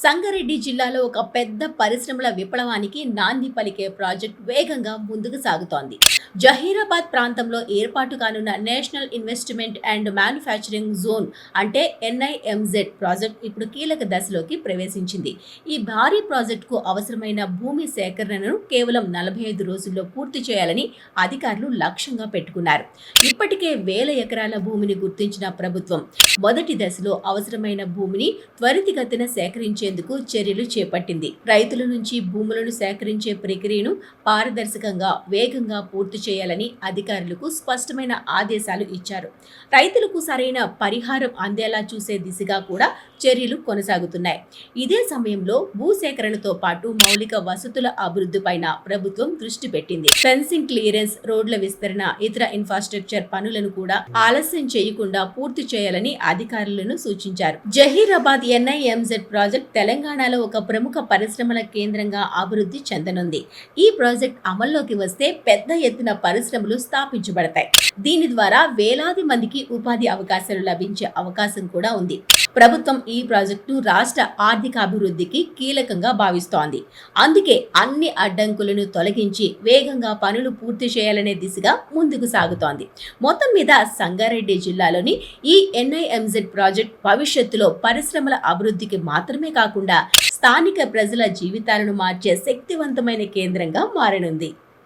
సంగారెడ్డి జిల్లాలో ఒక పెద్ద పరిశ్రమల విప్లవానికి నాంది పలికే ప్రాజెక్ట్ వేగంగా ముందుకు సాగుతోంది. జహీరాబాద్ ప్రాంతంలో ఏర్పాటు కానున్న national investment and manufacturing zone అంటే NIMZ ప్రాజెక్ట్ ఇప్పుడు కీలక దశలోకి ప్రవేశించింది. ఈ భారీ ప్రాజెక్టుకు అవసరమైన భూమి సేకరణను కేవలం 45 రోజుల్లో పూర్తి చేయాలని అధికారులు లక్ష్యంగా పెట్టుకున్నారు. ఇప్పటికే వేల ఎకరాల భూమిని గుర్తించిన ప్రభుత్వం మొదటి దశలో అవసరమైన భూమిని త్వరితగతిన సేకరించేందుకు చర్యలు చేపట్టింది. రైతుల నుంచి భూములను సేకరించే ప్రక్రియను పారదర్శకంగా, వేగంగా పూర్తి చేయాలని అధికారులకు స్పష్టమైన ఆదేశాలు ఇచ్చారు. రైతులకు సరైన పరిహారం అందేలా చూసే దిశగా కూడా చర్యలు కొనసాగుతున్నాయి. ఇదే సమయంలో భూసేకరణతో పాటు మౌలిక వసతుల అభివృద్ధిపైన ప్రభుత్వం దృష్టి పెట్టింది. ఫెన్సింగ్ క్లియరెన్స్, రోడ్ల విస్తరణ, ఇతర ఇన్ఫ్రాస్ట్రక్చర్ పనులను కూడా ఆలస్యం చేయకుండా పూర్తి చేయాలని అధికారులను సూచించారు. జహీరాబాద్ NIMZ ప్రాజెక్ట్ తెలంగాణలో ఒక ప్రముఖ పరిశ్రమల కేంద్రంగా అభివృద్ధి చెందనుంది. ఈ ప్రాజెక్ట్ అమల్లోకి వస్తే పెద్ద ఎత్తున పరిశ్రమలు స్థాపించబడతాయి. దీని ద్వారా వేలాది మందికి ఉపాధి అవకాశాలు లభించే అవకాశం కూడా ఉంది. ప్రభుత్వం ఈ ప్రాజెక్టును రాష్ట్ర ఆర్థికాభివృద్ధికి కీలకంగా భావిస్తోంది. అందుకే అన్ని అడ్డంకులను తొలగించి వేగంగా పనులు పూర్తి చేయాలనే దిశగా ముందుకు సాగుతోంది. మొత్తం మీద సంగారెడ్డి జిల్లాలోని ఈ NIMZ ప్రాజెక్ట్ భవిష్యత్తులో పరిశ్రమల అభివృద్ధికి మాత్రమే కాకుండా స్థానిక ప్రజల జీవితాలను మార్చే శక్తివంతమైన కేంద్రంగా మారనుంది.